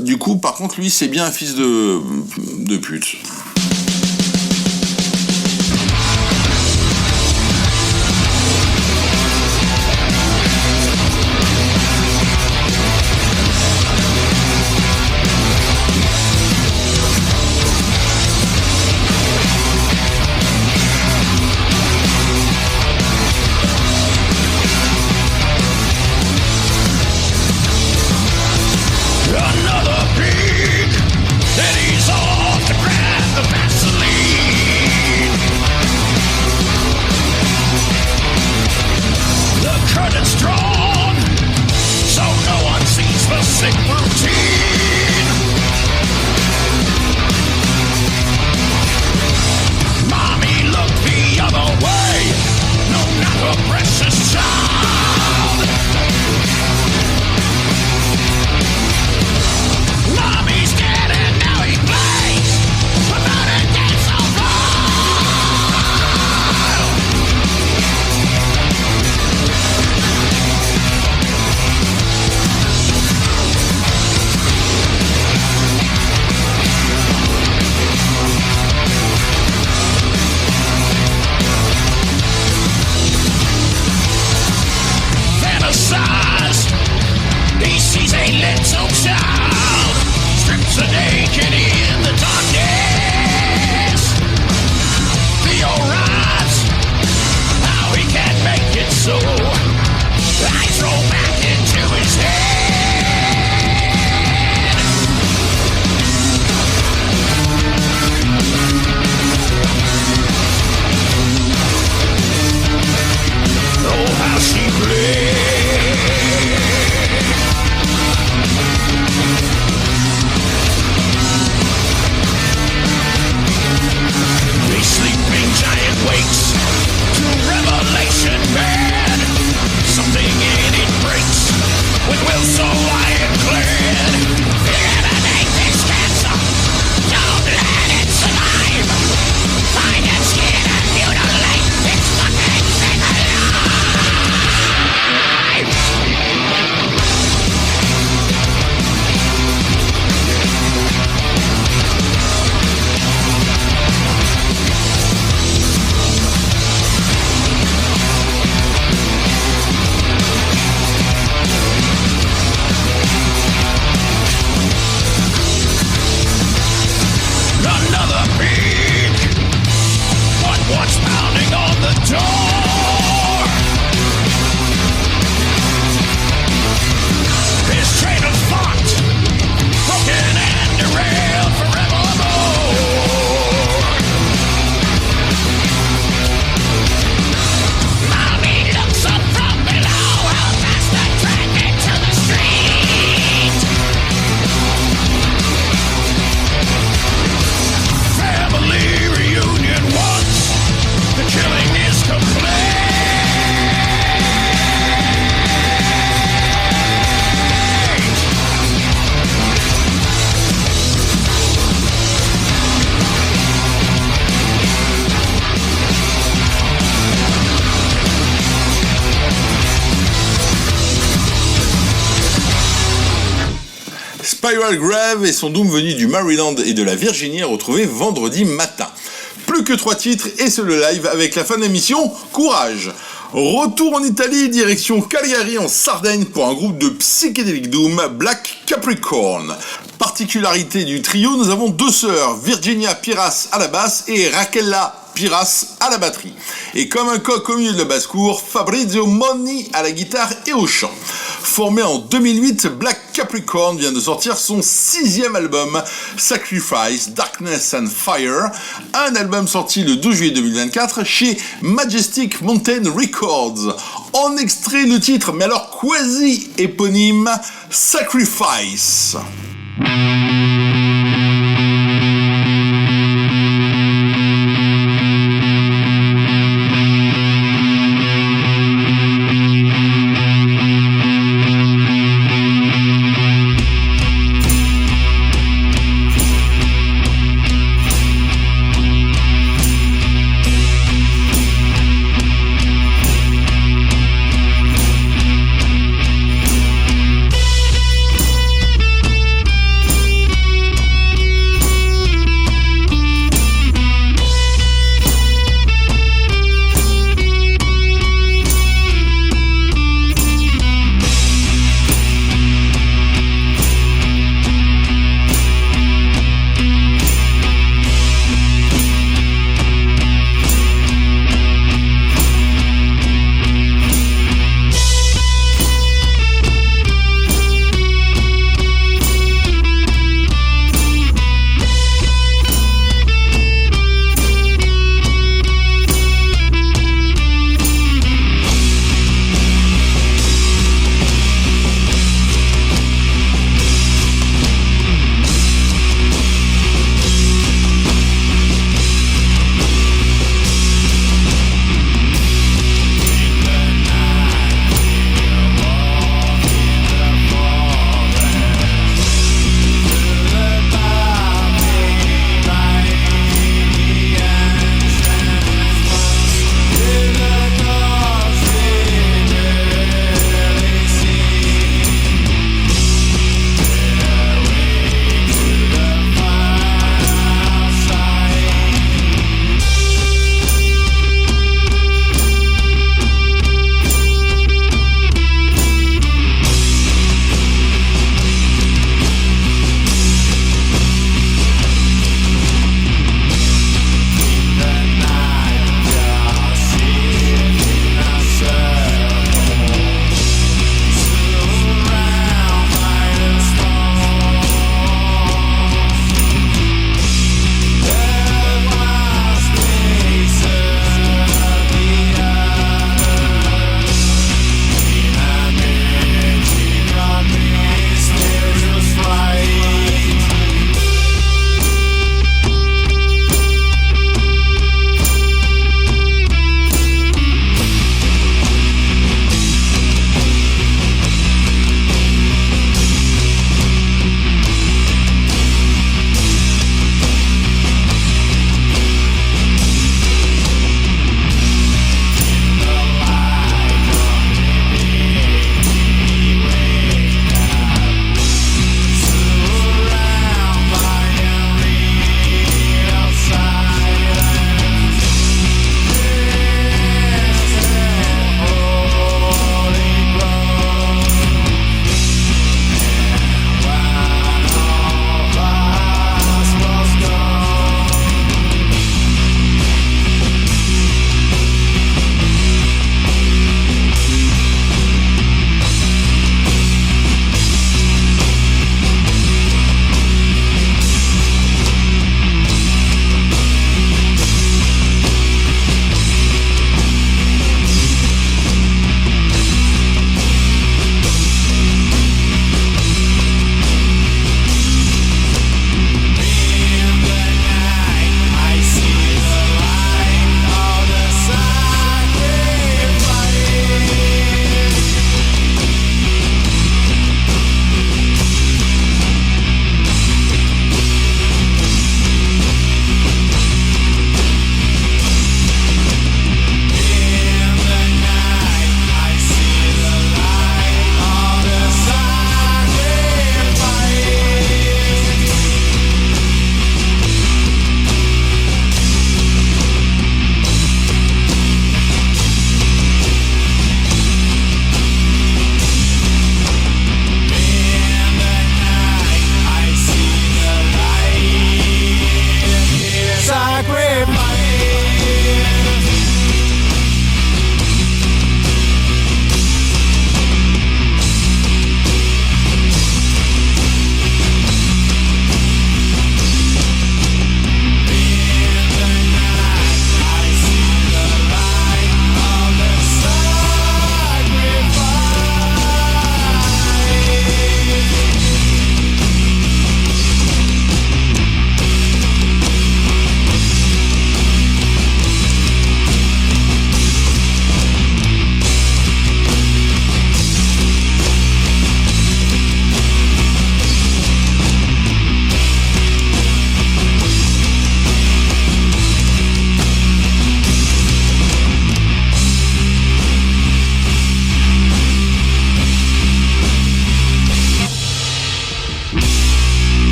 Du coup, par contre, lui, c'est bien un fils de pute. Another peak, then he's off to grab the Vaseline. The curtain's drawn, so no one sees the sick routine. Mommy looked the other way, no, not her precious child. Mommy's dead and now he plays about a dance so wild. Fantasize, he sees a little child, strips her naked in the darkness. Theo writes how he can't make it so. Eyes roll back into his head. Oh, how she bled. The sleeping giant wakes to revelation man. Something in it breaks with will so ironclad. Eliminate this cancer, don't let it survive. Find its skin and mutilate its fucking thing alive. Another peak, but what's pounding on the door? His train of thought, broken and derailed forevermore. Mommy looks up from below, how fast the train into the street. Family reunion once, the killing is complete. Spiral Grave et son doom venu du Maryland et de la Virginie retrouvé vendredi matin. Plus que 3 titres et c'est le live avec la fin de l'émission. Courage! Retour en Italie, direction Cagliari en Sardaigne pour un groupe de psychédélique doom, Black Capricorn. Particularité du trio, nous avons 2 sœurs, Virginia Piras à la basse et Rachella Piras à la batterie. Et comme un coq au milieu de la basse-cour, Fabrizio Monni à la guitare et au chant. Formé en 2008, Black Capricorn vient de sortir son 6e album, Sacrifice, Darkness and Fire, un album sorti le 12 juillet 2024 chez Majestic Mountain Records. En extrait le titre, mais alors quasi éponyme, Sacrifice.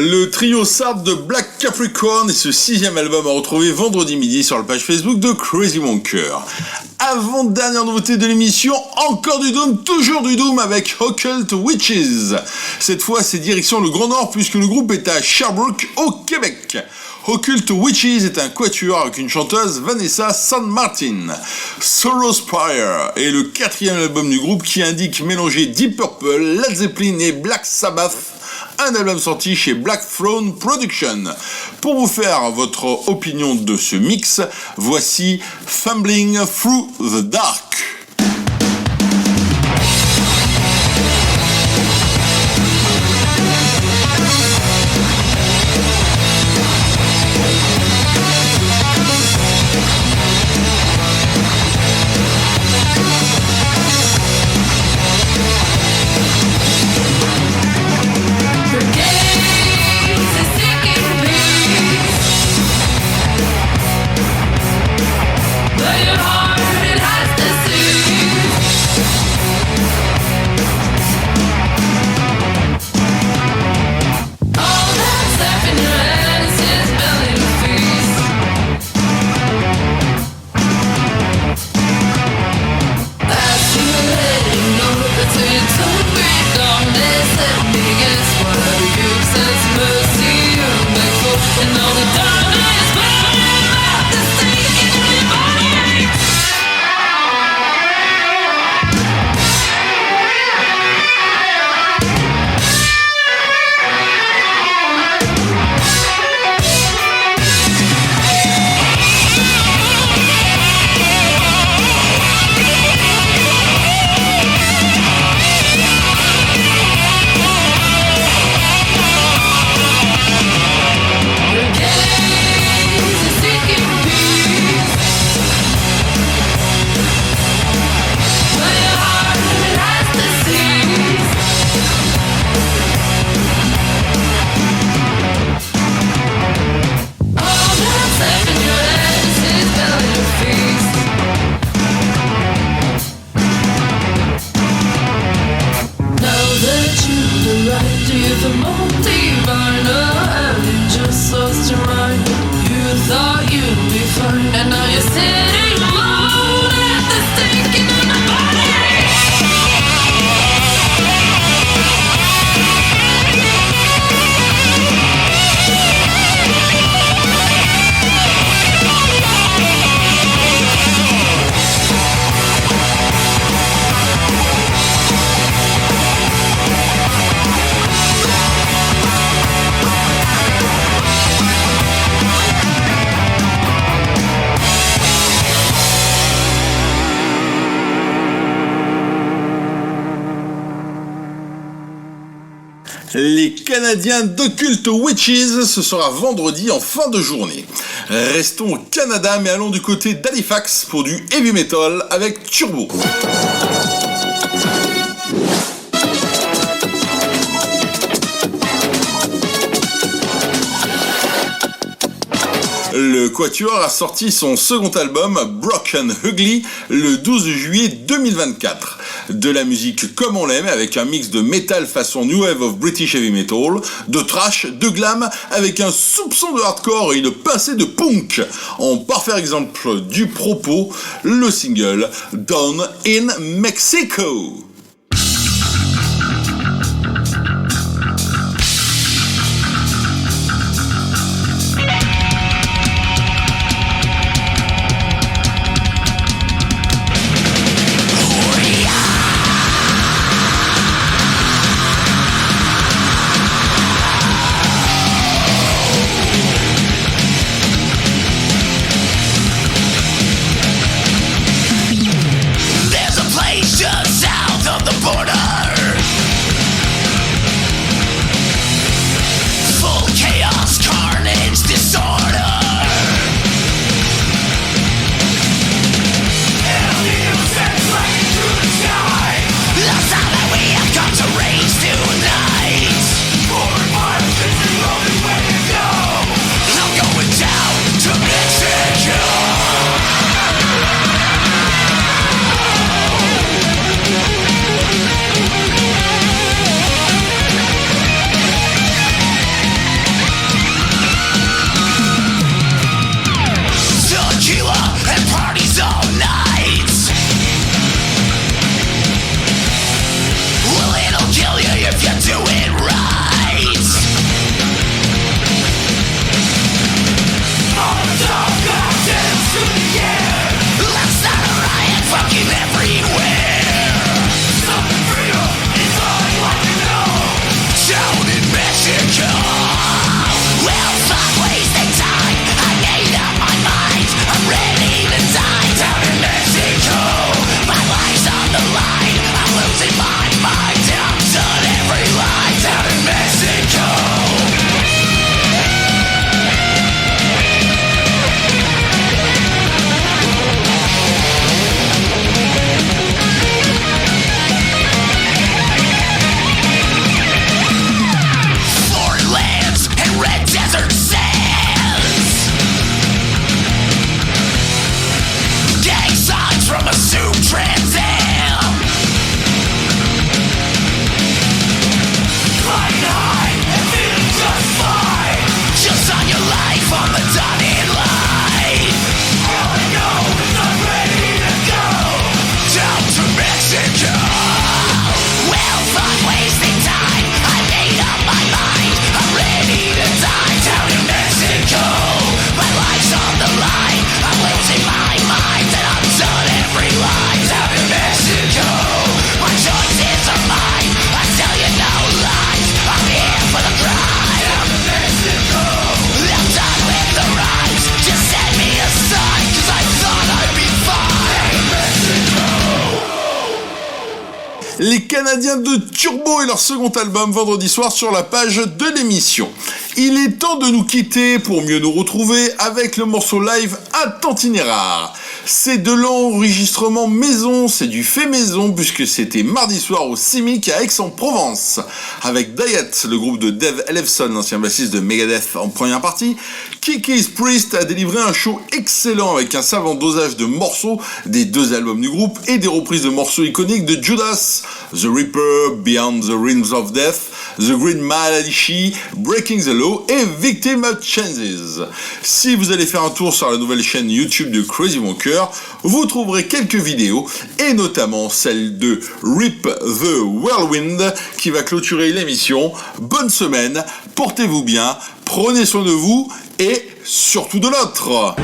Le trio sarde de Black Capricorn et ce 6e album à retrouver vendredi midi sur la page Facebook de Crazy Wonker. Avant-dernière nouveauté de l'émission, encore du Doom, toujours du Doom avec Occult Witches. Cette fois, c'est direction le Grand Nord puisque le groupe est à Sherbrooke, au Québec. Occult Witches est un quatuor avec une chanteuse, Vanessa San Martin. Sorrow Spire est le 4e album du groupe qui indique mélanger Deep Purple, Led Zeppelin et Black Sabbath. Un album sorti chez Black Throne Production. Pour vous faire votre opinion de ce mix, voici Fumbling Through the Dark. Les Canadiens d'Occult Witches, ce sera vendredi en fin de journée. Restons au Canada, mais allons du côté d'Halifax pour du heavy metal avec Turbo. Le Quatuor a sorti son second album, Broken Ugly, le 12 juillet 2024. De la musique comme on l'aime, avec un mix de metal façon New Wave of British Heavy Metal, de thrash, de glam, avec un soupçon de hardcore et une pincée de punk. En parfait exemple du propos, le single Down in Mexico. There's a place just south les Canadiens de Turbo et leur second album vendredi soir sur la page de l'émission. Il est temps de nous quitter pour mieux nous retrouver avec le morceau live Atlantinéraire. C'est de l'enregistrement maison, c'est du fait maison puisque c'était mardi soir au CIMIC à Aix-en-Provence. Avec Diet, le groupe de Dave Ellefson, l'ancien bassiste de Megadeth en première partie, Kiki's Priest a délivré un show excellent avec un savant dosage de morceaux des deux albums du groupe et des reprises de morceaux iconiques de Judas, The Reaper, Beyond the Rims of Death, The Green Maladishi, Breaking the Law et Victim of Changes. Si vous allez faire un tour sur la nouvelle chaîne YouTube de Crazy Monker, vous trouverez quelques vidéos et notamment celle de Rip the Whirlwind qui va clôturer l'émission. Bonne semaine, portez-vous bien, prenez soin de vous et surtout de l'autre.